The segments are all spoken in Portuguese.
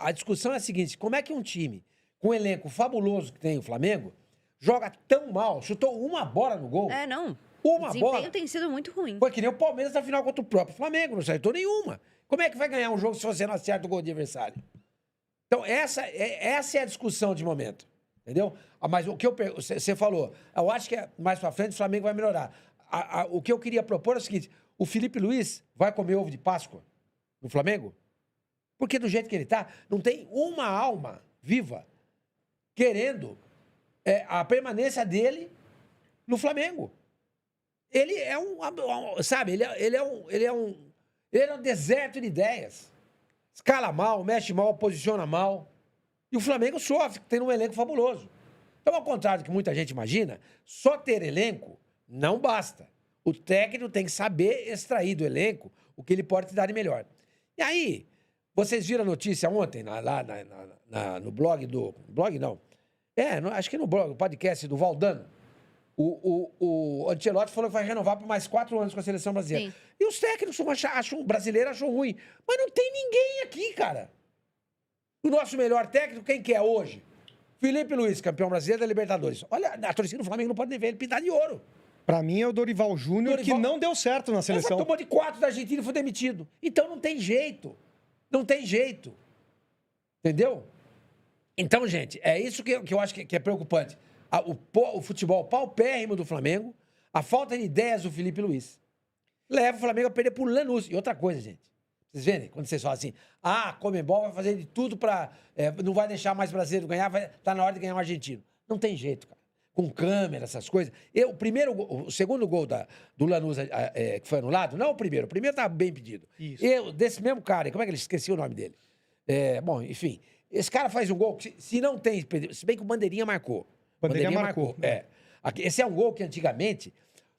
a discussão é a seguinte: como é que um time com um elenco fabuloso que tem o Flamengo joga tão mal? Chutou uma bola no gol. Não. Uma O desempenho bola. tem sido muito ruim. Foi que nem o Palmeiras na final contra o próprio Flamengo, não acertou nenhuma. Como é que vai ganhar um jogo se você não acerta o gol de adversário? Então, essa é a discussão de momento. Entendeu? Mas o que você falou, eu acho que mais pra frente o Flamengo vai melhorar. O que eu queria propor é o seguinte: o Felipe Luiz vai comer ovo de Páscoa no Flamengo? Porque do jeito que ele tá, não tem uma alma viva querendo a permanência dele no Flamengo. Ele é sabe, ele é um deserto de ideias. Escala mal, mexe mal, posiciona mal. E o Flamengo sofre, tendo um elenco fabuloso. Então, ao contrário do que muita gente imagina, só ter elenco não basta. O técnico tem que saber extrair do elenco o que ele pode te dar de melhor. E aí, vocês viram a notícia ontem, no blog do... Blog não. Acho que no blog, o podcast do Valdano. O Ancelotti falou que vai renovar por mais 4 anos com a seleção brasileira. Sim. E os técnicos o brasileiro achou ruim. Mas não tem ninguém aqui, cara. O nosso melhor técnico, quem que é hoje? Felipe Luiz, campeão brasileiro da Libertadores. Olha, a torcida do Flamengo não pode nem ver ele pintar de ouro. Pra mim é o Dorival Júnior, que não deu certo na seleção. Mas tomou de 4 da Argentina e foi demitido. Então não tem jeito. Não tem jeito. Entendeu? Então, gente, é isso que eu acho que é preocupante. O futebol paupérrimo do Flamengo, a falta de ideias do Felipe Luiz, leva o Flamengo a perder por Lanús. E outra coisa, gente. Vocês verem, quando vocês falam assim, a Conmebol vai fazer de tudo pra... não vai deixar mais brasileiro ganhar, tá na hora de ganhar um argentino. Não tem jeito, cara. Com câmera, essas coisas. O segundo gol do Lanús que foi anulado, não o primeiro estava bem pedido. Isso. Desse mesmo cara, como é que ele esqueci o nome dele? Bom, enfim, esse cara faz um gol que se não tem... Se bem que o Bandeirinha marcou. Bandeirinha marcou. Esse é um gol que antigamente...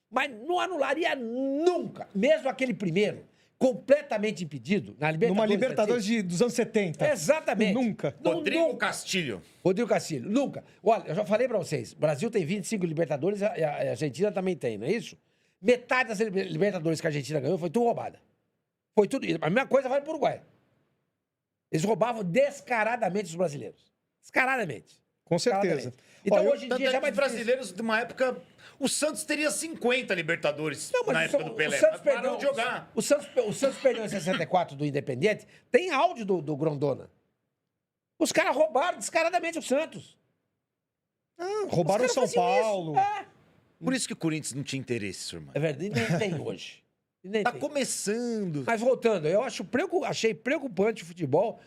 Mas não anularia nunca. Mesmo aquele primeiro, completamente impedido, na Libertadores. Numa Libertadores dos anos 70. Exatamente. Nunca. Rodrigo Castilho. Rodrigo Castilho, nunca. Olha, eu já falei pra vocês, o Brasil tem 25 Libertadores, a Argentina também tem, não é isso? Metade das Libertadores que a Argentina ganhou foi tudo roubada. Foi tudo. A mesma coisa vai pro Uruguai. Eles roubavam descaradamente os brasileiros. Descaradamente. Com certeza. Então, hoje em Tanto dia é já que vai os brasileiros, de uma época... O Santos teria 50 Libertadores Não, mas na época do Pelé. O Santos Mas pararam de jogar. O Santos perdeu em 64 do Independiente. Tem áudio do Grondona. Os caras roubaram descaradamente o Santos. Roubaram o São Paulo. Por isso que o Corinthians não tinha interesse, seu irmão. É verdade, nem tem hoje. Nem Tá tem. começando. Mas voltando, eu achei preocupante o futebol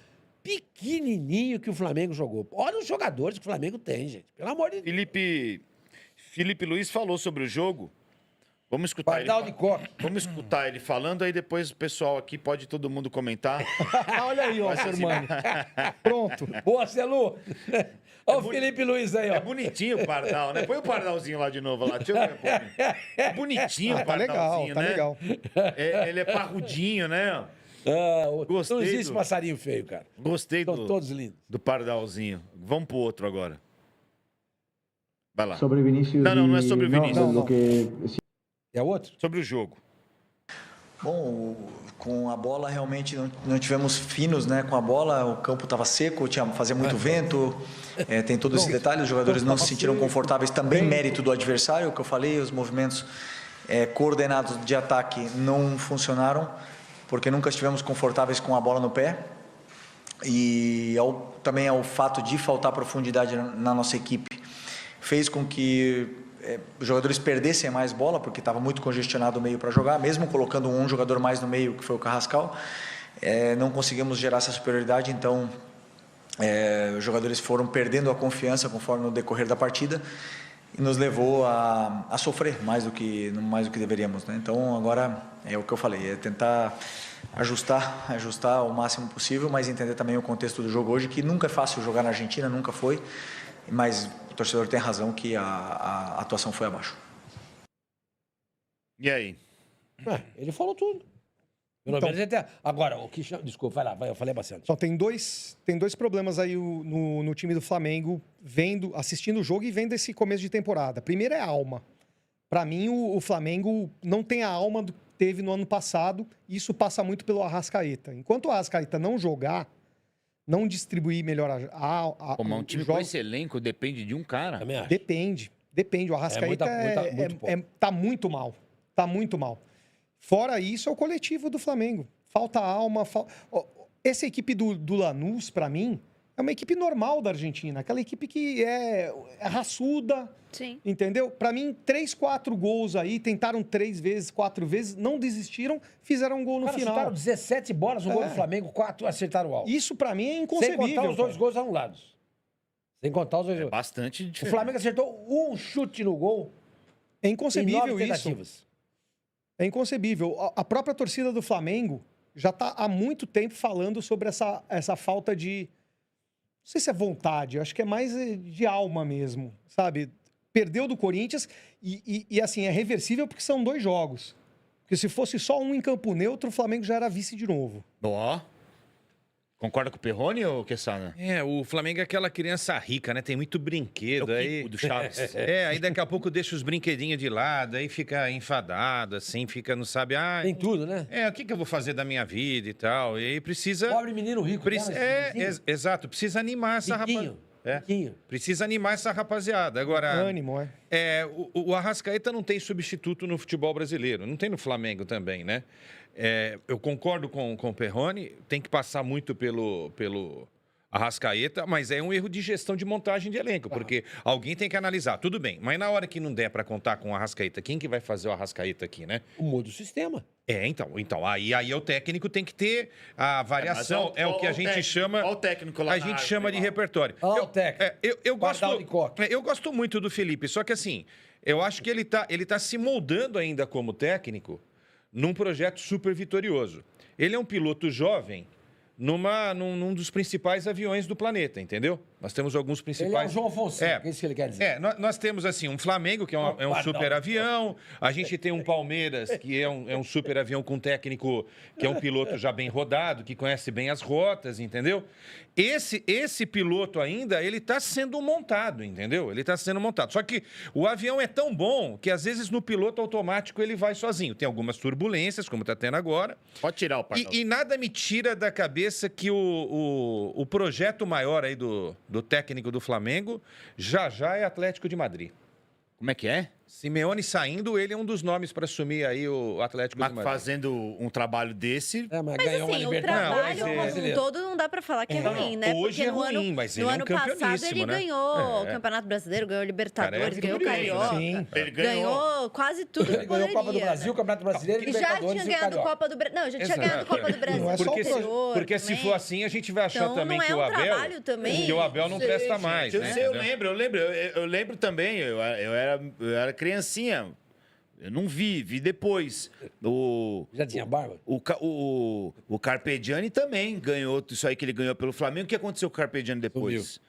pequenininho que o Flamengo jogou. Olha os jogadores que o Flamengo tem, gente. Pelo amor de Deus. Felipe Luiz falou sobre o jogo. Vamos escutar ele. Pardal de coque. Vamos escutar ele falando, aí depois o pessoal aqui pode todo mundo comentar. Olha aí, ó, seu irmão. Pronto. Boa, Celu. Olha o Felipe Luiz aí, ó. É bonitinho o Pardal, né? Põe o Pardalzinho lá de novo lá. Deixa eu ver um pouquinho. É bonitinho o Tá legal, Pardalzinho, tá né? legal. Ele é parrudinho, né? Gostei Não existe do- passarinho feio, cara. Gostei Estão todos lindos. do Pardalzinho. Vamos pro outro agora. Vai lá. Sobre Vinícius. Não é sobre o Vinícius. Lo que... É outro? Sobre o jogo. Bom, com a bola realmente não tivemos finos, né? Com a bola, o campo estava seco, fazia muito vento, tem todo esse detalhe. Os jogadores não se sentiram confortáveis, também mérito do adversário, o que eu falei, os movimentos coordenados de ataque não funcionaram, porque nunca estivemos confortáveis com a bola no pé. E também o fato de faltar profundidade na nossa equipe fez com que os jogadores perdessem mais bola, porque estava muito congestionado o meio para jogar, mesmo colocando um jogador mais no meio, que foi o Carrascal, não conseguimos gerar essa superioridade, então os jogadores foram perdendo a confiança conforme no decorrer da partida e nos levou a sofrer mais do que deveríamos, né? Então agora é o que eu falei, é tentar ajustar o máximo possível, mas entender também o contexto do jogo hoje, que nunca é fácil jogar na Argentina, nunca foi, mas o torcedor tem razão que a atuação foi abaixo. E aí? Ele falou tudo. Pelo Então- menos até... Agora, o que chama... Desculpa, vai, eu falei bastante. Só tem dois problemas aí no time do Flamengo, assistindo o jogo e vendo esse começo de temporada. Primeiro é a alma. Para mim, o Flamengo não tem a alma do que teve no ano passado. Isso passa muito pelo Arrascaeta. Enquanto o Arrascaeta não jogar, não distribuir melhor Pô, mas um time os com jogos. esse elenco depende de um cara. Também acho. Depende. O Arrascaeta muito pouco. tá muito mal. Tá muito mal. Fora isso, é o coletivo do Flamengo. Falta alma. Ó, essa equipe do Lanús, pra mim, é uma equipe normal da Argentina. Aquela equipe que é raçuda. Sim. Entendeu? Pra mim, 3, 4 gols aí. Tentaram 3 vezes, 4 vezes. Não desistiram. Fizeram um gol no Cara, final. chutaram 17 bolas no gol do Flamengo, 4 acertaram o alvo. Isso pra mim é Sem inconcebível. contar os 2 cara. gols anulados. Sem contar os 2 É gols. bastante O diferente. Flamengo acertou um chute no gol É em 9 inconcebível isso. tentativas. É inconcebível. A própria torcida do Flamengo já está há muito tempo falando sobre essa falta de... Não sei se é vontade, eu acho que é mais de alma mesmo, sabe? Perdeu do Corinthians e assim, é reversível porque são 2 jogos. Porque se fosse só um em campo neutro, o Flamengo já era vice de novo. Ó. Concorda com o Perrone ou Quessana? O Flamengo é aquela criança rica, né? Tem muito brinquedo. Kiko do Chaves. Aí daqui a pouco deixa os brinquedinhos de lado, aí fica enfadado, assim, não sabe, Tem tudo, né? o que eu vou fazer da minha vida e tal. E aí precisa... Pobre menino rico. Exato, precisa animar essa Riquinho. Riquinho. Precisa animar essa rapaziada. Agora, Ânimo, o Arrascaeta não tem substituto no futebol brasileiro, não tem no Flamengo também, né? Eu concordo com o Perrone, tem que passar muito pelo Arrascaeta, mas é um erro de gestão de montagem de elenco, porque alguém tem que analisar, tudo bem, mas na hora que não der para contar com o Arrascaeta, quem que vai fazer o Arrascaeta aqui, né? Muda o sistema. Então aí o técnico tem que ter a variação, o que a gente chama... Olha o técnico lá A gente chama de repertório. Olha lá o técnico. Eu Pardal de Coque. eu gosto muito do Felipe, só que assim, eu acho que ele tá se moldando ainda como técnico num projeto super vitorioso. Ele é um piloto jovem num dos principais aviões do planeta, entendeu? Nós temos alguns principais... Ele é o João Fonseca, é isso que ele quer dizer. Nós temos, assim, um Flamengo, que é um super avião, a gente tem um Palmeiras, que é um super avião com um técnico que é um piloto já bem rodado, que conhece bem as rotas, entendeu? Esse piloto ainda, ele está sendo montado, entendeu? Ele está sendo montado. Só que o avião é tão bom que, às vezes, no piloto automático, ele vai sozinho. Tem algumas turbulências, como está tendo agora. Pode tirar o Pardal. E nada me tira da cabeça que o projeto maior aí do técnico do Flamengo já é Atlético de Madrid. Como é que é? Simeone saindo, ele é um dos nomes para assumir aí o Atlético Mas de Madrid. fazendo um trabalho desse... Mas Mas ganhou uma assim, o Libertadores. trabalho como um todo não dá pra falar que é ruim, né? Hoje Porque é ruim, mas ele no é um ano passado campeoníssimo, ele né? ganhou o Campeonato Brasileiro, ganhou o Libertadores, ganhou o vitorioso, Carioca. Sim. Ele Ganhou quase tudo que Ele ganhou a Copa do poderia, Brasil, o Campeonato Brasileiro, E já Libertadores tinha e o ganhado Carioca. Copa do Brasil. Não, já tinha Exato. ganhado Copa do Brasil. Não é só anterior Porque se também. for assim, a gente vai achar Então, também não que é o um Abel... trabalho também. Que o Abel não presta mais, Eu né? sei, eu lembro também, eu era criancinha. Eu não vi depois. Já tinha barba? O Carpegiani também ganhou isso aí que ele ganhou pelo Flamengo. O que aconteceu com o Carpegiani depois?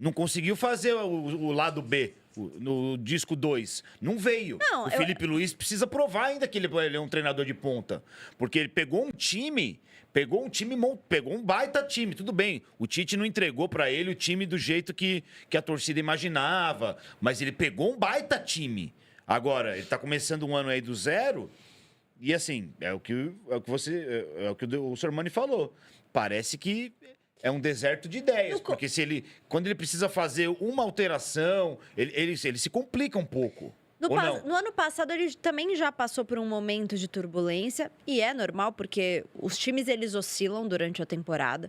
Não conseguiu fazer o lado B, no disco 2. Não veio. Não, o Felipe Luiz precisa provar ainda que ele é um treinador de ponta. Porque ele pegou um baita time, tudo bem. O Tite não entregou pra ele o time do jeito que a torcida imaginava, mas ele pegou um baita time. Agora, ele tá começando um ano aí do zero, e assim, é o que o Sormani falou. Parece que é um deserto de ideias, porque quando ele precisa fazer uma alteração, ele se complica um pouco. No ano passado, ele também já passou por um momento de turbulência, e é normal, porque os times eles oscilam durante a temporada.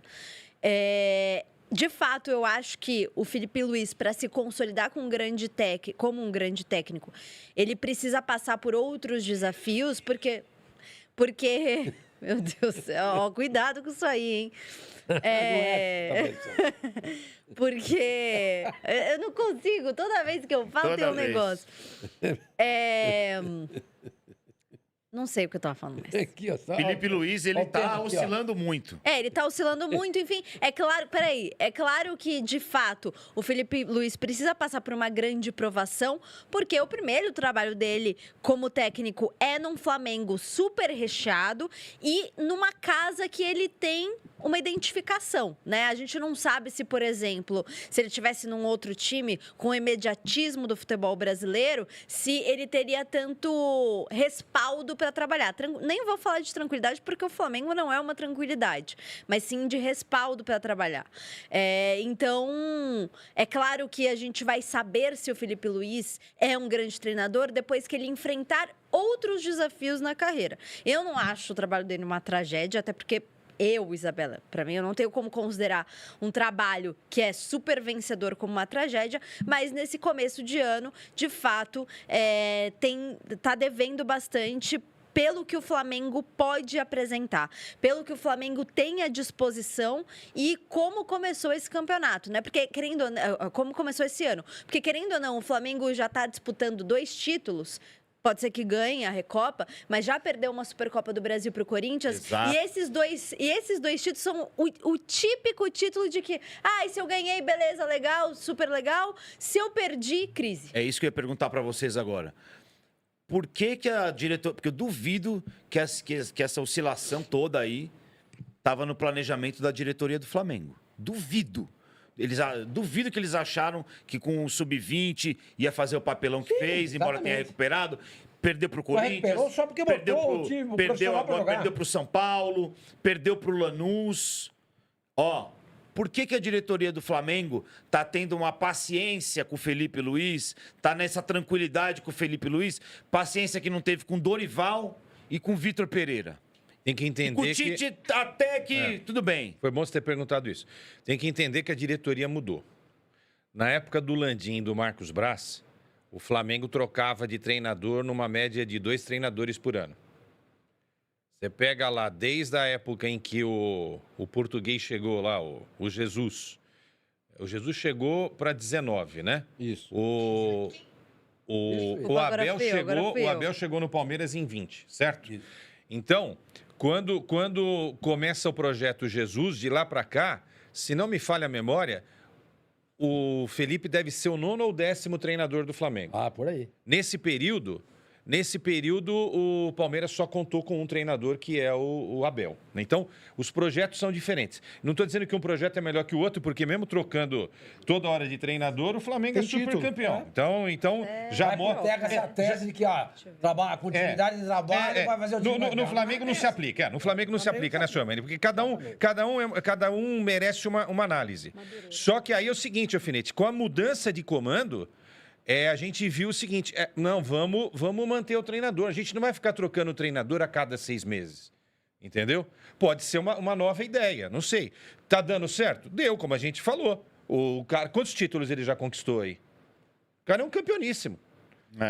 De fato, eu acho que o Felipe Luiz, para se consolidar como um grande técnico, ele precisa passar por outros desafios, porque meu Deus do céu, cuidado com isso aí, hein? Porque eu não consigo, toda vez que eu falo tem um negócio. Não sei o que eu tava falando mais. Aqui, ó, Felipe Luiz, ele tá oscilando muito. Ele tá oscilando muito, enfim. É claro que, de fato, o Felipe Luiz precisa passar por uma grande provação, porque o primeiro trabalho dele como técnico é num Flamengo super recheado e numa casa que ele tem uma identificação, né? A gente não sabe se, por exemplo, se ele tivesse num outro time com o imediatismo do futebol brasileiro, se ele teria tanto respaldo para trabalhar. Nem vou falar de tranquilidade, porque o Flamengo não é uma tranquilidade, mas sim de respaldo para trabalhar. Então, é claro que a gente vai saber se o Felipe Luiz é um grande treinador depois que ele enfrentar outros desafios na carreira. Eu não acho o trabalho dele uma tragédia, até porque Isabela, para mim, eu não tenho como considerar um trabalho que é super vencedor como uma tragédia, mas nesse começo de ano, de fato, tá devendo bastante pelo que o Flamengo pode apresentar, pelo que o Flamengo tem à disposição e como começou esse campeonato, né? Porque, querendo ou não, como começou esse ano. Porque, querendo ou não, o Flamengo já está disputando 2 títulos. Pode ser que ganhe a Recopa, mas já perdeu uma Supercopa do Brasil para o Corinthians. Exato. E esses dois títulos são o típico título de que, se eu ganhei, beleza, legal, super legal. Se eu perdi, crise. É isso que eu ia perguntar para vocês agora. Por que a diretora... Porque eu duvido que essa oscilação toda aí estava no planejamento da diretoria do Flamengo. Duvido. Duvido que eles acharam que com o Sub-20 ia fazer o papelão que fez, embora tenha recuperado. Perdeu para o Corinthians. Recuperou só porque botou o time profissional pra jogar. Perdeu para o São Paulo, perdeu para o Lanús. Por que a diretoria do Flamengo está tendo uma paciência com o Felipe Luiz, está nessa tranquilidade com o Felipe Luiz, paciência que não teve com Dorival e com Vitor Pereira? Tem que entender com o Tite, até que tudo bem. Foi bom você ter perguntado isso. Tem que entender que a diretoria mudou. Na época do Landim e do Marcos Braz, o Flamengo trocava de treinador numa média de 2 treinadores por ano. Você pega lá, desde a época em que o português chegou lá, o Jesus. O Jesus chegou para 19, né? Isso. O Abel chegou no Palmeiras em 20, certo? Isso. Então, quando começa o projeto Jesus, de lá para cá, se não me falha a memória, o Felipe deve ser o 9º ou 10º treinador do Flamengo. Por aí. Nesse período, o Palmeiras só contou com um treinador, que é o Abel. Então, os projetos são diferentes. Não estou dizendo que um projeto é melhor que o outro, porque mesmo trocando toda hora de treinador, o Flamengo é super campeão. Então já mostra... Pega essa tese de que a continuidade de trabalho vai fazer o time no Flamengo não se aplica. No Flamengo não se aplica, né, senhor Mani? Porque cada um merece uma análise. Só que aí é o seguinte, Alfinete, com a mudança de comando... a gente viu o seguinte, vamos manter o treinador. A gente não vai ficar trocando o treinador a cada 6 meses. Entendeu? Pode ser uma nova ideia, não sei. Tá dando certo? Deu, como a gente falou. O cara, quantos títulos ele já conquistou aí? O cara é um campeoníssimo.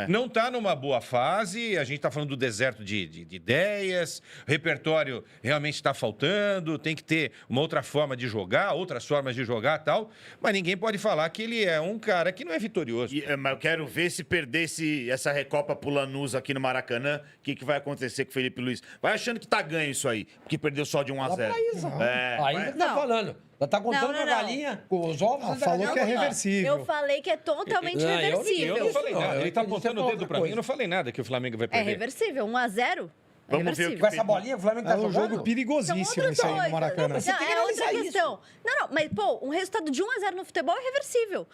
Não está numa boa fase, a gente está falando do deserto de ideias, o repertório realmente está faltando, tem que ter uma outra forma de jogar, outras formas de jogar e tal, mas ninguém pode falar que ele é um cara que não é vitorioso. Mas eu quero ver se perder essa Recopa pro Lanús aqui no Maracanã, o que vai acontecer com o Felipe Luiz. Vai achando que tá ganho isso aí, porque perdeu só de 1-0. Ainda tá falando. Ela tá contando a galinha com os ovos. Falou que é reversível. Eu falei que é totalmente reversível. Eu não falei nada. Ele tá apontando o dedo pra mim. Eu não falei nada que o Flamengo vai perder. É reversível, 1-0. Vamos ver Com essa bolinha, o Flamengo tá um jogando? jogo perigosíssimo isso aí no Maracanã. Você tem que analisar outra questão. Não, mas, um resultado de 1-0 no futebol é reversível.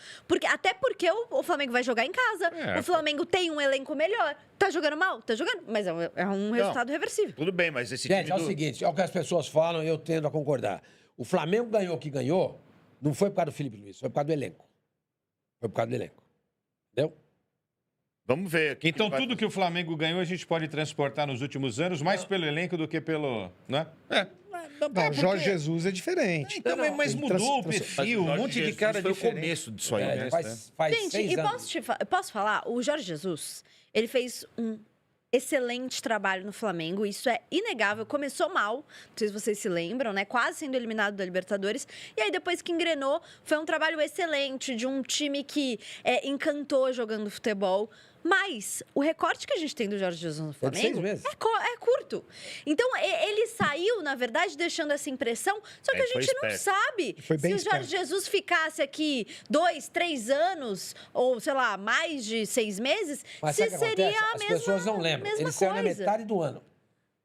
Até porque o Flamengo vai jogar em casa. O Flamengo tem um elenco melhor. Tá jogando mal? Tá jogando. Mas é um resultado reversível. Tudo bem, mas esse Gente, time é o seguinte, é o que as pessoas falam e eu tendo a concordar. O Flamengo ganhou o que ganhou, não foi por causa do Felipe Luiz, foi por causa do elenco. Foi por causa do elenco. Entendeu? Vamos ver. Então, tudo que o Flamengo ganhou, a gente pode transportar nos últimos anos, mais pelo elenco do que pelo... Né? Não, Jorge Jesus é diferente. Então, mas mudou o perfil, um monte de cara foi diferente. o começo disso aí. Faz Gente, 6 e anos. posso falar? O Jorge Jesus, ele fez um excelente trabalho no Flamengo, isso é inegável. Começou mal, não sei se vocês se lembram, né? Quase sendo eliminado da Libertadores. E aí, depois que engrenou, foi um trabalho excelente de um time que encantou jogando futebol. Mas o recorte que a gente tem do Jorge Jesus no Flamengo 6 meses. é curto. Então, ele saiu, na verdade, deixando essa impressão, só que a gente não sabe Foi bem se o Jorge Jesus ficasse aqui 2, 3 anos, ou, sei lá, mais de 6 meses, Mas se sabe o que seria acontece? a As mesma pessoas não lembram. mesma Ele saiu na coisa. metade do ano.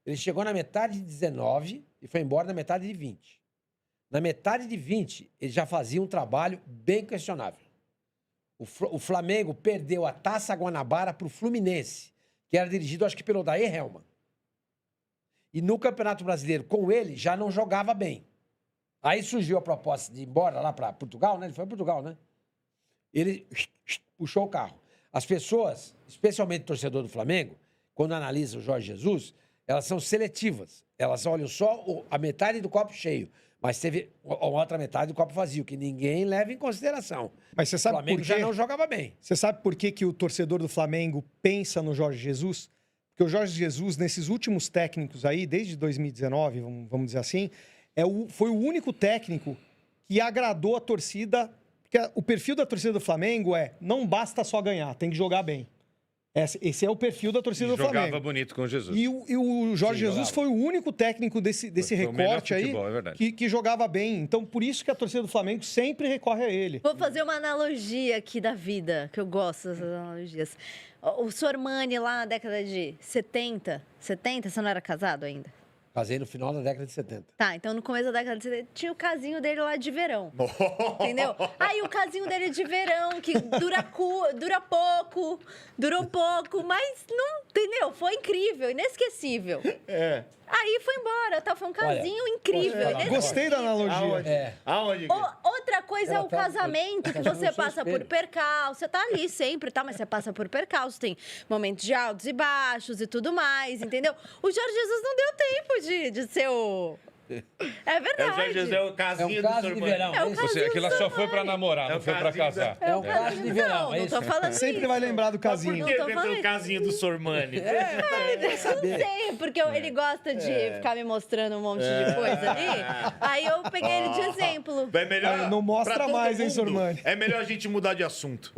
Ele chegou na metade de 19 e foi embora na metade de 20. Na metade de 20, ele já fazia um trabalho bem questionável. O Flamengo perdeu a Taça Guanabara para o Fluminense, que era dirigido, acho que, pelo Odair Hellmann. E no Campeonato Brasileiro, com ele, já não jogava bem. Aí surgiu a proposta de ir embora lá para Portugal, né? Ele foi para Portugal, né? Ele puxou o carro. As pessoas, especialmente o torcedor do Flamengo, quando analisa o Jorge Jesus, elas são seletivas. Elas olham só a metade do copo cheio. Mas teve a outra metade do copo vazio, que ninguém leva em consideração. Mas você O sabe Flamengo por já quê? não jogava bem. Você sabe por que o torcedor do Flamengo pensa no Jorge Jesus? Porque o Jorge Jesus, nesses últimos técnicos aí, desde 2019, vamos dizer assim, foi o único técnico que agradou a torcida. Porque o perfil da torcida do Flamengo não basta só ganhar, tem que jogar bem. Esse é o perfil da torcida E do Flamengo. jogava bonito com Jesus. E o Jorge Sim, Jesus jogava. foi o único técnico desse Foi o melhor recorte aí futebol, é verdade. que jogava bem. Então, por isso que a torcida do Flamengo sempre recorre a ele. Vou fazer uma analogia aqui da vida, que eu gosto dessas analogias. O Sormani lá na década de 70, você não era casado ainda? Casei no final da década de 70. Tá, então no começo da década de 70 tinha o casinho dele lá de verão. Entendeu? Aí o casinho dele de verão, que durou pouco, mas não, entendeu? Foi incrível, inesquecível. Aí foi embora, tá? Foi um casinho incrível. inesquecível. Gostei da analogia. Aonde? Outra coisa é Ela o tá- casamento, que ela tá você no seu passa por espelho. percalço. Você tá ali sempre, tá? Mas você passa por percalço. Tem momentos de altos e baixos e tudo mais, entendeu? O Jorge Jesus não deu tempo de ser o... É verdade. O Jorge Jesus é o É casinho um do caso de Sormani. verão. É o é isso? caso- Você, aquilo só foi pra Sormani. namorar, É não o foi pra casinho casar. É um caso de verão, Não, é não isso? tô falando Sempre isso. vai lembrar do Por casinho. que Não tô ver falando pelo casinho do Sormani? Quer Não saber? sei, porque ele gosta de ficar me mostrando um monte de coisa ali. Aí eu peguei ele de exemplo. É melhor, Não mostra pra todo mais, hein, mundo, Sormani? É melhor a gente mudar de assunto.